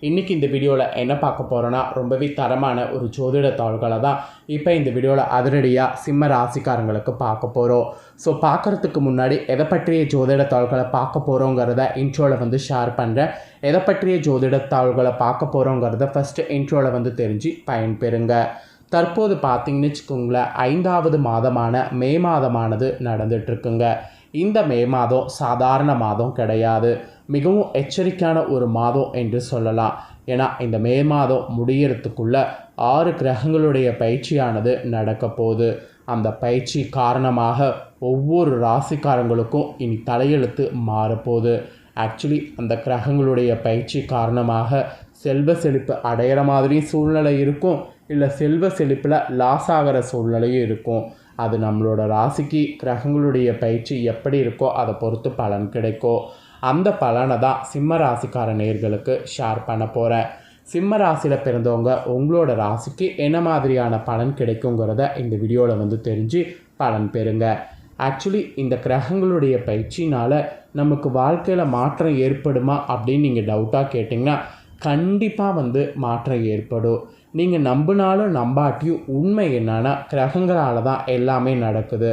இன்றைக்கி இந்த வீடியோவில் என்ன பார்க்க போகிறோன்னா ரொம்பவே தரமான ஒரு ஜோதிட தாள்களை தான் இப்போ இந்த வீடியோவில் அதிரடியாக சிம்ம ராசிக்காரங்களுக்கு பார்க்க போகிறோம். ஸோ பார்க்குறதுக்கு முன்னாடி எதை பற்றிய ஜோதிட தாள்களை பார்க்க போகிறோங்கிறத இன்ட்ரோவில் ஷேர் பண்ணுறேன். எதை பற்றிய ஜோதிட தாள்களை பார்க்க போகிறோங்கிறத ஃபஸ்ட்டு இன்ட்ரோவில் தெரிஞ்சு பயன்பெறுங்க. தற்போது பார்த்திங்கன்னு வச்சுக்கோங்களேன், 5வது மாதமான மே மாதமானது நடந்துகிட்ருக்குங்க. இந்த மே மாதம் சாதாரண மாதம் கிடையாது, மிகவும் எச்சரிக்கையான ஒரு மாதம் என்று சொல்லலாம். ஏன்னா இந்த மே மாதம் முடியறதுக்குள்ள 6 கிரகங்களுடைய பயிற்சியானது நடக்க போகுது. அந்த பயிற்சி காரணமாக ஒவ்வொரு ராசிக்காரங்களுக்கும் இனி தலையெழுத்து மாறப்போகுது. ஆக்சுவலி அந்த கிரகங்களுடைய பயிற்சி காரணமாக செல்வ செழிப்பு அடையிற மாதிரி சூழ்நிலை இருக்கும், இல்லை செல்வ செழிப்பில் லாஸ் ஆகிற சூழ்நிலையும் இருக்கும். அது நம்மளோட ராசிக்கு கிரகங்களுடைய பயிற்சி எப்படி இருக்கோ அதை பொறுத்து பலன் கிடைக்கும். அந்த பலனை தான் சிம்ம ராசிக்கார நேயர்களுக்கு ஷேர் பண்ண போகிறேன். சிம்ம ராசியில் பிறந்தவங்க உங்களோட ராசிக்கு என்ன மாதிரியான பலன் கிடைக்குங்கிறத இந்த வீடியோவில் தெரிஞ்சு பலன் பெறுங்க. ஆக்சுவலி இந்த கிரகங்களுடைய பயிற்சினால் நமக்கு வாழ்க்கையில் மாற்றம் ஏற்படுமா அப்படின்னு நீங்கள் டவுட்டாக கேட்டிங்கன்னா கண்டிப்பாக மாற்றம் ஏற்படும். நீங்கள் நம்பினாலும் நம்பாட்டியும் உண்மை என்னன்னா கிரகங்களால் தான் எல்லாமே நடக்குது.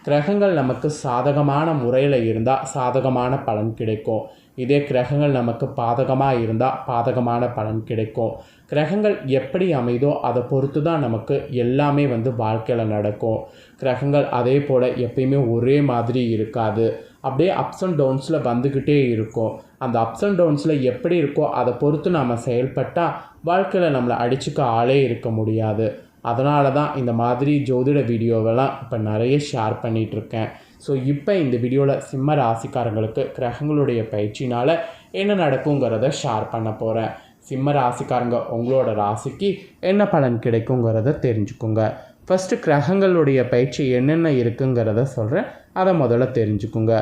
கிரகங்கள் நமக்கு சாதகமான முறையில் இருந்தால் சாதகமான பலன் கிடைக்கும். இதே கிரகங்கள் நமக்கு பாதகமாக இருந்தால் பாதகமான பலன் கிடைக்கும். கிரகங்கள் எப்படி அமைதோ அதை பொறுத்து தான் நமக்கு எல்லாமே வாழ்க்கையில் நடக்கும். கிரகங்கள் அதே போல் எப்பயுமே ஒரே மாதிரி இருக்காது, அப்படியே அப்ஸ் அண்ட் டவுன்ஸில் வந்துக்கிட்டே இருக்கும். அந்த அப்ஸ் அண்ட் டவுன்ஸில் எப்படி இருக்கோ அதை பொறுத்து நாம் செயல்பட்டால் வாழ்க்கையில் நம்மளை அடிச்சுக்க ஆளே இருக்க முடியாது. அதனால தான் இந்த மாதிரி ஜோதிட வீடியோவெல்லாம் இப்போ நிறைய ஷேர் பண்ணிகிட்ருக்கேன். ஸோ இப்போ இந்த வீடியோவில் சிம்ம ராசிக்காரங்களுக்கு கிரகங்களுடைய பயிற்சினால் என்ன நடக்குங்கிறத ஷேர் பண்ண போகிறேன். சிம்ம ராசிக்காரங்க உங்களோட ராசிக்கு என்ன பலன் கிடைக்குங்கிறத தெரிஞ்சுக்குங்க. ஃபஸ்ட்டு கிரகங்களுடைய பயிற்சி என்னென்ன இருக்குங்கிறத சொல்கிறேன், அதை முதல்ல தெரிஞ்சுக்குங்க.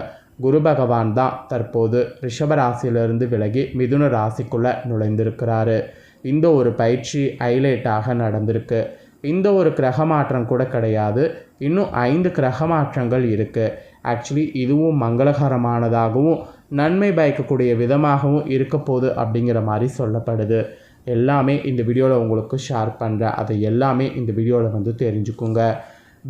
குரு பகவான் தான் தற்போது ரிஷப ராசியிலிருந்து விலகி மிதுன ராசிக்குள்ளே நுழைந்திருக்கிறாரு. இந்த ஒரு பயிற்சி ஹைலைட்டாக நடந்திருக்கு. இந்த ஒரு கிரக மாற்றம் கூட கிடையாது, இன்னும் 5 கிரக மாற்றங்கள் இருக்குது. ஆக்சுவலி இதுவும் மங்களகரமானதாகவும் நன்மை பயக்கக்கூடிய விதமாகவும் இருக்க போகுது அப்படிங்கிற மாதிரி சொல்லப்படுது. எல்லாமே இந்த வீடியோவில் உங்களுக்கு ஷேர் பண்ணுறேன், அதை எல்லாமே இந்த வீடியோவில் தெரிஞ்சுக்குங்க.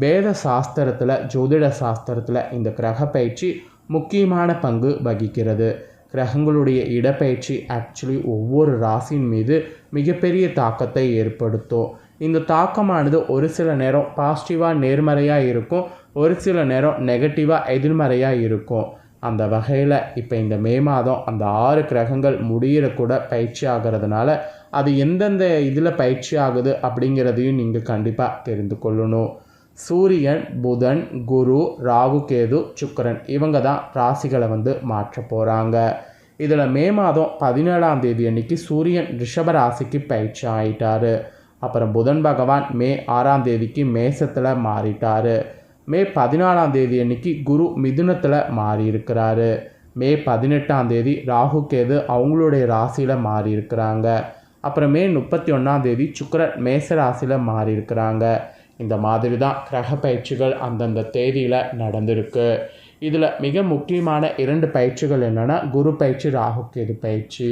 வேத சாஸ்திரத்தில் ஜோதிட சாஸ்திரத்தில் இந்த கிரக பயிற்சி முக்கியமான பங்கு வகிக்கிறது. கிரகங்களுடைய இடப்பெயர்ச்சி ஆக்சுவலி ஒவ்வொரு ராசியின் மீது மிகப்பெரிய தாக்கத்தை ஏற்படுத்தும். இந்த தாக்கமானது ஒரு சில நேரம் பாசிட்டிவாக நேர்மறையாக இருக்கும், ஒரு சில நேரம் நெகட்டிவாக எதிர்மறையாக இருக்கும். அந்த வகையில் இப்போ இந்த மே மாதம் அந்த 6 கிரகங்கள் முடிகிற கூட பயிற்சி ஆகிறதுனால அது எந்தெந்த இதில் பயிற்சி ஆகுது அப்படிங்கிறதையும் நீங்கள் கண்டிப்பாக தெரிந்து கொள்ளணும். சூரியன், புதன், குரு, ராகு, கேது, சுக்கிரன் இவங்க தான் ராசிகளை மாற்ற போகிறாங்க. இதில் மே மாதம் 17ஆம் தேதி அன்னைக்கு சூரியன் ரிஷப ராசிக்கு பயிற்சி ஆகிட்டார். அப்புறம் புதன் பகவான் மே 6ஆம் தேதிக்கு மேசத்தில் மாறிட்டார். மே 14ஆம் தேதி அன்னைக்கு குரு மிதுனத்தில் மாறி இருக்கிறாரு. மே 18ஆம் தேதி ராகு கேது அவங்களுடைய ராசியில் மாறி இருக்கிறாங்க. அப்புறம் மே 31ஆம் தேதி சுக்கிரன் மேச ராசியில் மாறி இருக்கிறாங்க. இந்த மாதிரி தான் கிரக பயிற்சிகள் அந்தந்த தேதியில் நடந்திருக்கு. இதில் மிக முக்கியமான 2 பயிற்சிகள் என்னென்னா குரு பயிற்சி, ராகு கேது பயிற்சி.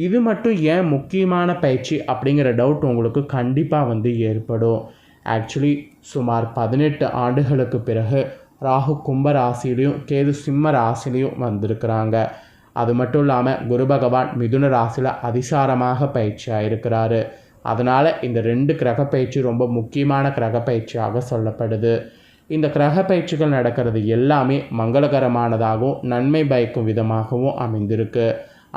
இது மட்டும் ஏன் முக்கியமான பயிற்சி அப்படிங்கிற டவுட் உங்களுக்கு கண்டிப்பாக ஏற்படும். ஆக்சுவலி சுமார் 18 ஆண்டுகளுக்கு பிறகு ராகு கும்ப ராசிலையும் கேது சிம்ம ராசிலையும் வந்திருக்கிறாங்க. அது மட்டும் இல்லாமல் குரு பகவான் மிதுன ராசியில் அதிசாரமாக பயிற்சி ஆகிருக்கிறாரு. அதனால் இந்த 2 கிரக பயிற்சி ரொம்ப முக்கியமான கிரக பயிற்சியாக சொல்லப்படுது. இந்த கிரக பயிற்சிகள் நடக்கிறது எல்லாமே மங்களகரமானதாகவும் நன்மை பயக்கும் விதமாகவும் அமைந்திருக்கு.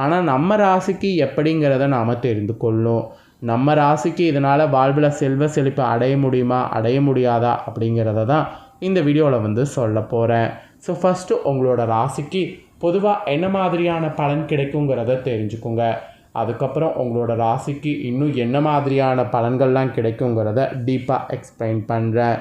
ஆனால் நம்ம ராசிக்கு எப்படிங்கிறத நாம் தெரிந்து கொள்ளணும். நம்ம ராசிக்கு இதனால் வாழ்வில் செல்வ செழிப்பு அடைய முடியுமா அடைய முடியாதா அப்படிங்கிறத தான் இந்த வீடியோவில் சொல்ல போகிறேன். ஸோ ஃபஸ்ட்டு உங்களோட ராசிக்கு பொதுவாக என்ன மாதிரியான பலன் கிடைக்குங்கிறத தெரிஞ்சுக்குங்க. அதுக்கப்புறம் உங்களோட ராசிக்கு இன்னும் என்ன மாதிரியான பலன்கள்லாம் கிடைக்குங்கிறத டீப்பாக எக்ஸ்பிளைன் பண்ணுறேன்.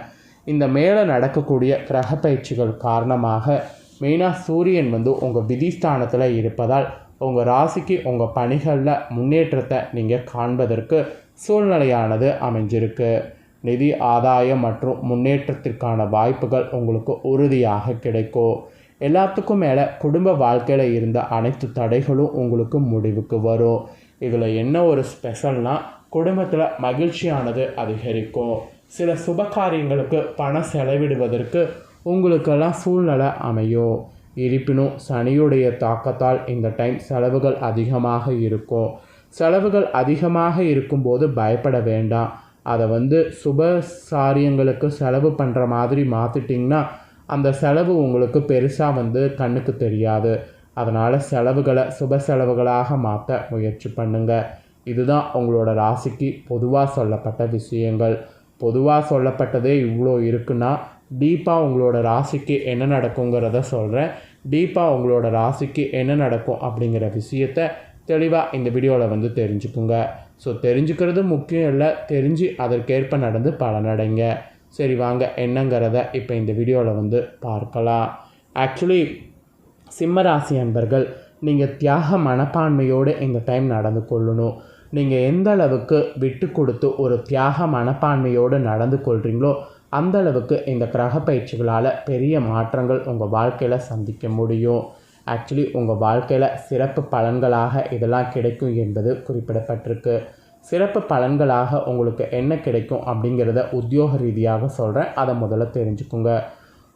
இந்த மேலே நடக்கக்கூடிய கிரக பயிற்சிகள் காரணமாக மெயினாக சூரியன் உங்கள் விதிஸ்தானத்தில் இருப்பதால் உங்கள் ராசிக்கு உங்கள் பணிகளில் முன்னேற்றத்தை நீங்கள் காண்பதற்கு சூழ்நிலையானது அமைஞ்சிருக்கு. நிதி ஆதாயம் மற்றும் முன்னேற்றத்திற்கான வாய்ப்புகள் உங்களுக்கு உறுதியாக கிடைக்கும். எல்லாத்துக்கும் மேலே குடும்ப வாழ்க்கையில் இருந்த அனைத்து தடைகளும் உங்களுக்கு முடிவுக்கு வரும். இதில் என்ன ஒரு ஸ்பெஷல்னால் குடும்பத்தில் மகிழ்ச்சியானது அதிகரிக்கும். சில சுப காரியங்களுக்கு பணம் செலவிடுவதற்கு உங்களுக்கெல்லாம் சூழ்நிலை அமையும். இருப்பினும் சனியுடைய தாக்கத்தால் இந்த டைம் செலவுகள் அதிகமாக இருக்கும். செலவுகள் அதிகமாக இருக்கும்போது பயப்பட வேண்டாம். அதை சுப காரியங்களுக்கு செலவு பண்ணுற மாதிரி மாற்றிட்டிங்கன்னா அந்த செலவு உங்களுக்கு பெருசாக கண்ணுக்கு தெரியாது. அதனால் செலவுகளை சுப செலவுகளாக மாற்ற முயற்சி பண்ணுங்கள். இதுதான் உங்களோட ராசிக்கு பொதுவாக சொல்லப்பட்ட விஷயங்கள். பொதுவாக சொல்லப்பட்டதே இவ்வளோ இருக்குன்னா டீப்பாக உங்களோட ராசிக்கு என்ன நடக்குங்கிறத சொல்கிறேன். டீப்பாக உங்களோட ராசிக்கு என்ன நடக்கும் அப்படிங்கிற விஷயத்தை தெளிவாக இந்த வீடியோவில் தெரிஞ்சுக்குங்க. ஸோ தெரிஞ்சுக்கிறது முக்கியம் இல்லை, தெரிஞ்சு அதற்கேற்ப நடந்து பலனடைங்க. சரி வாங்க என்னங்கிறத இப்போ இந்த வீடியோவில் பார்க்கலாம். ஆக்சுவலி சிம்ம ராசி அன்பர்கள், நீங்கள் தியாக மனப்பான்மையோடு இந்த டைம் நடந்து கொள்ளணும். நீங்கள் எந்த அளவுக்கு விட்டு கொடுத்து ஒரு தியாக மனப்பான்மையோடு நடந்து கொள்கிறீங்களோ அந்த அளவுக்கு இந்த கிரக பயிற்சிகளால் பெரிய மாற்றங்கள் உங்கள் வாழ்க்கையில் சந்திக்க முடியும். ஆக்சுவலி உங்கள் வாழ்க்கையில் சிறப்பு பலன்களாக இதெல்லாம் கிடைக்கும் என்பது குறிப்பிடப்பட்டிருக்கு. சிறப்பு பலன்களாக உங்களுக்கு என்ன கிடைக்கும் அப்படிங்கிறத உத்தியோக ரீதியாக சொல்கிறேன். அதை முதல்ல தெரிஞ்சுக்குங்க.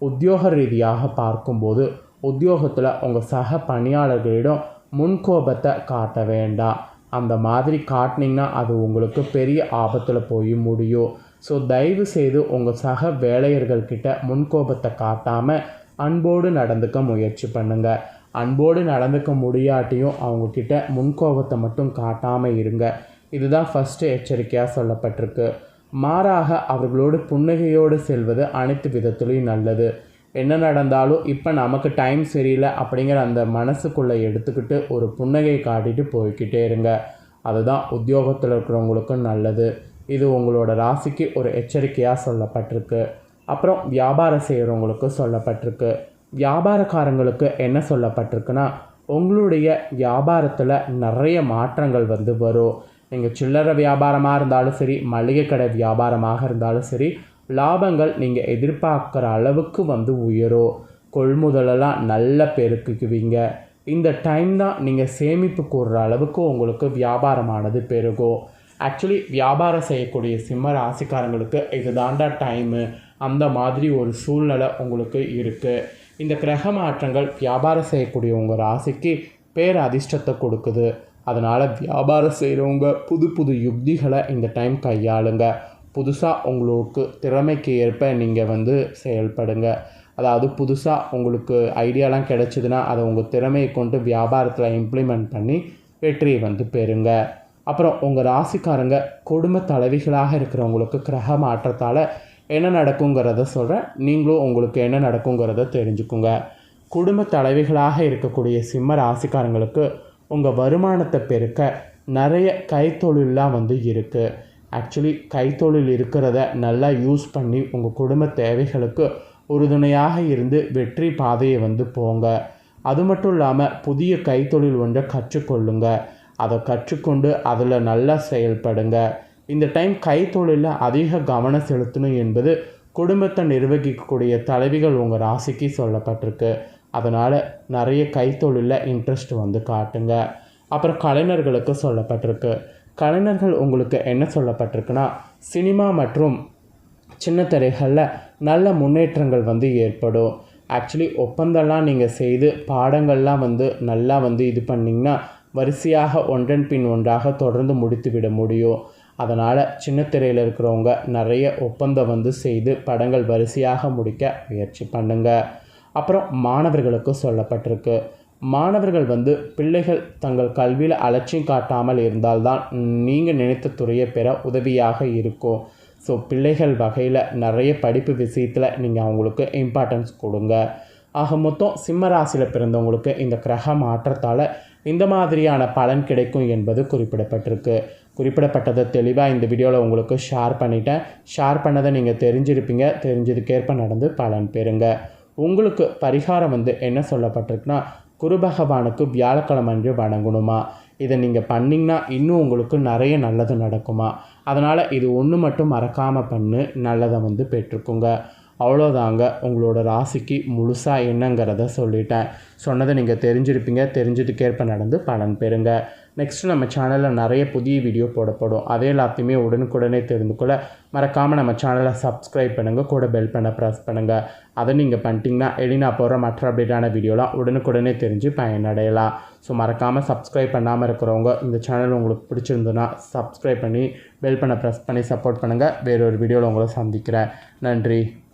உத்தியோக ரீதியாக பார்க்கும்போது உத்தியோகத்தில் உங்கள் சக பணியாளர்களிடம் முன்கோபத்தை காட்ட வேண்டாம். அந்த மாதிரி காட்டினீங்கன்னா அது உங்களுக்கு பெரிய ஆபத்தில் போய் முடியும். ஸோ தயவு செய்து உங்கள் சக வேலையர்கள்கிட்ட முன்கோபத்தை காட்டாமல் அன்போடு நடந்துக்க முயற்சி பண்ணுங்கள். அன்போடு நடந்துக்க முடியாட்டியும் அவங்கக்கிட்ட முன்கோபத்தை மட்டும் காட்டாமல் இருங்க. இதுதான் ஃபஸ்ட்டு எச்சரிக்கையாக சொல்லப்பட்டிருக்கு. மாறாக அவர்களோடு புன்னகையோடு செல்வது அனைத்து விதத்துலேயும் நல்லது. என்ன நடந்தாலும் இப்போ நமக்கு டைம் சரியில்லை அப்படிங்கிற அந்த மனசுக்குள்ளே எடுத்துக்கிட்டு ஒரு புன்னகை காட்டிட்டு போய்கிட்டே இருங்க. அதுதான் உத்தியோகத்தில் இருக்கிறவங்களுக்கும் நல்லது. இது உங்களோட ராசிக்கு ஒரு எச்சரிக்கையாக சொல்லப்பட்டிருக்கு. அப்புறம் வியாபாரம் செய்கிறவங்களுக்கு சொல்லப்பட்டிருக்கு. வியாபாரக்காரங்களுக்கு என்ன சொல்லப்பட்டிருக்குன்னா, உங்களுடைய வியாபாரத்தில் நிறைய மாற்றங்கள் வரும். நீங்கள் சில்லறை வியாபாரமாக இருந்தாலும் சரி, மளிகை கடை வியாபாரமாக இருந்தாலும் சரி, லாபங்கள் நீங்கள் எதிர்பார்க்குற அளவுக்கு உயரும். கொள்முதலெல்லாம் நல்ல பெருக்குக்குவீங்க. இந்த டைம் தான் நீங்கள் சேமிப்பு கூடுற அளவுக்கு உங்களுக்கு வியாபாரமானது பெருகும். ஆக்சுவலி வியாபாரம் செய்யக்கூடிய சிம்ம ராசிக்காரங்களுக்கு இது தாண்டா டைமு, அந்த மாதிரி ஒரு சூழ்நிலை உங்களுக்கு இருக்குது. இந்த கிரக மாற்றங்கள் வியாபாரம் செய்யக்கூடிய உங்கள் ராசிக்கு பேர் அதிர்ஷ்டத்தை கொடுக்குது. அதனால் வியாபாரம் செய்கிறவங்க புது புது யுக்திகளை இந்த டைம் கையாளுங்க. புதுசாக உங்களுக்கு திறமைக்கு ஏற்ப நீங்கள் செயல்படுங்க. அதாவது புதுசாக உங்களுக்கு ஐடியாலாம் கிடச்சிதுன்னா அதை உங்கள் திறமையை கொண்டு வியாபாரத்தில் இம்ப்ளிமெண்ட் பண்ணி வெற்றியை பெறுங்க. அப்புறம் உங்கள் ராசிக்காரங்க குடும்ப தலைவிகளாக இருக்கிறவங்களுக்கு கிரக மாற்றத்தால் என்ன நடக்குங்கிறத சொல்கிறேன். நீங்களும் உங்களுக்கு என்ன நடக்குங்கிறத தெரிஞ்சுக்குங்க. குடும்ப தலைவிகளாக இருக்கக்கூடிய சிம்ம ராசிக்காரங்களுக்கு உங்கள் வருமானத்தை பெருக்க நிறைய கைத்தொழிலெலாம் இருக்குது. ஆக்சுவலி கைத்தொழில் இருக்கிறத நல்லா யூஸ் பண்ணி உங்கள் குடும்ப தேவைகளுக்கு உறுதுணையாக இருந்து வெற்றி பாதையை போங்க. அது மட்டும் இல்லாமல் புதிய கைத்தொழில் ஒன்றை கற்றுக்கொள்ளுங்க. அதை கற்றுக்கொண்டு அதில் நல்லா செயல்படுங்க. இந்த டைம் கைத்தொழிலில் அதிக கவனம் செலுத்தணும் என்பது குடும்பத்தை நிர்வகிக்கக்கூடிய தலைவிகள் உங்கள் ராசிக்கு சொல்லப்பட்டிருக்கு. அதனால் நிறைய கைத்தொழிலில் இன்ட்ரெஸ்ட் காட்டுங்க. அப்புறம் கலைஞர்களுக்கு சொல்லப்பட்டிருக்கு. கலைஞர்கள் உங்களுக்கு என்ன சொல்லப்பட்டிருக்குன்னா, சினிமா மற்றும் சின்ன திரைகளில் நல்ல முன்னேற்றங்கள் ஏற்படும். ஆக்சுவலி ஒப்பந்தம்லாம் நீங்கள் செய்து பாடங்கள்லாம் நல்லா இது பண்ணிங்கன்னா வரிசையாக ஒன்றன் பின் ஒன்றாக தொடர்ந்து முடித்து விட முடியும். அதனால் சின்ன திரையில் இருக்கிறவங்க நிறைய ஒப்பந்தம் செய்து படங்கள் வரிசையாக முடிக்க முயற்சி பண்ணுங்கள். அப்புறம் மாணவர்களுக்கு சொல்லப்பட்டிருக்கு. மாணவர்கள் பிள்ளைகள் தங்கள் கல்வியில் அலட்சியம் காட்டாமல் இருந்தால்தான் நீங்கள் நினைத்த துறையை பெற உதவியாக இருக்கும். ஸோ பிள்ளைகள் வகையில் நிறைய படிப்பு விஷயத்தில் நீங்கள் அவங்களுக்கு இம்பார்ட்டன்ஸ் கொடுங்க. ஆக மொத்தம் சிம்ம ராசியில் பிறந்தவங்களுக்கு இந்த கிரக மாற்றத்தால் இந்த மாதிரியான பலன் கிடைக்கும் என்பது குறிப்பிடப்பட்டிருக்கு. குறிப்பிடப்பட்டதை தெளிவாக இந்த வீடியோவில் உங்களுக்கு ஷேர் பண்ணிட்டேன். ஷேர் பண்ணதை நீங்கள் தெரிஞ்சிருப்பீங்க. தெரிஞ்சதுக்கேற்ப நடந்து பலன் பெறுங்க. உங்களுக்கு பரிகாரம் என்ன சொல்லப்பட்டிருக்குன்னா, குரு பகவானுக்கு வியாழக்கிழமை அன்று வணங்கணுமா. இதை நீங்கள் பண்ணிங்கன்னா இன்னும் உங்களுக்கு நிறைய நல்லது நடக்குமா. அதனால் இது ஒன்று மட்டும் மறக்காமல் பண்ணு நல்லதை பெற்றுக்குங்க. அவ்வளோதாங்க. உங்களோட ராசிக்கு முழுசாக என்னங்கிறத சொல்லிட்டேன். சொன்னதை நீங்கள் தெரிஞ்சிருப்பீங்க. தெரிஞ்சதுக்கேற்ப நடந்து பலன் பெறுங்க. நெக்ஸ்ட்டு நம்ம சேனலில் நிறைய புதிய வீடியோ போடப்படும். அதே எல்லாத்தையுமே உடனுக்குடனே தெரிந்து கொள்ள மறக்காமல் நம்ம சேனலை சப்ஸ்கிரைப் பண்ணுங்கள், கூட பெல் பண்ண ப்ரெஸ் பண்ணுங்கள். அதை நீங்கள் பண்ணிட்டீங்கன்னா நான் போடுற மற்ற அப்டேட்டான வீடியோலாம் உடனுக்குடனே தெரிஞ்சு பயனடையலாம். ஸோ மறக்காமல் சப்ஸ்கிரைப் பண்ணாமல் இருக்கிறவங்க இந்த சேனல் உங்களுக்கு பிடிச்சிருந்துன்னா சப்ஸ்கிரைப் பண்ணி பெல் பண்ண ப்ரெஸ் பண்ணி சப்போர்ட் பண்ணுங்கள். வேறொரு வீடியோவில் உங்களை சந்திக்கிறேன். நன்றி.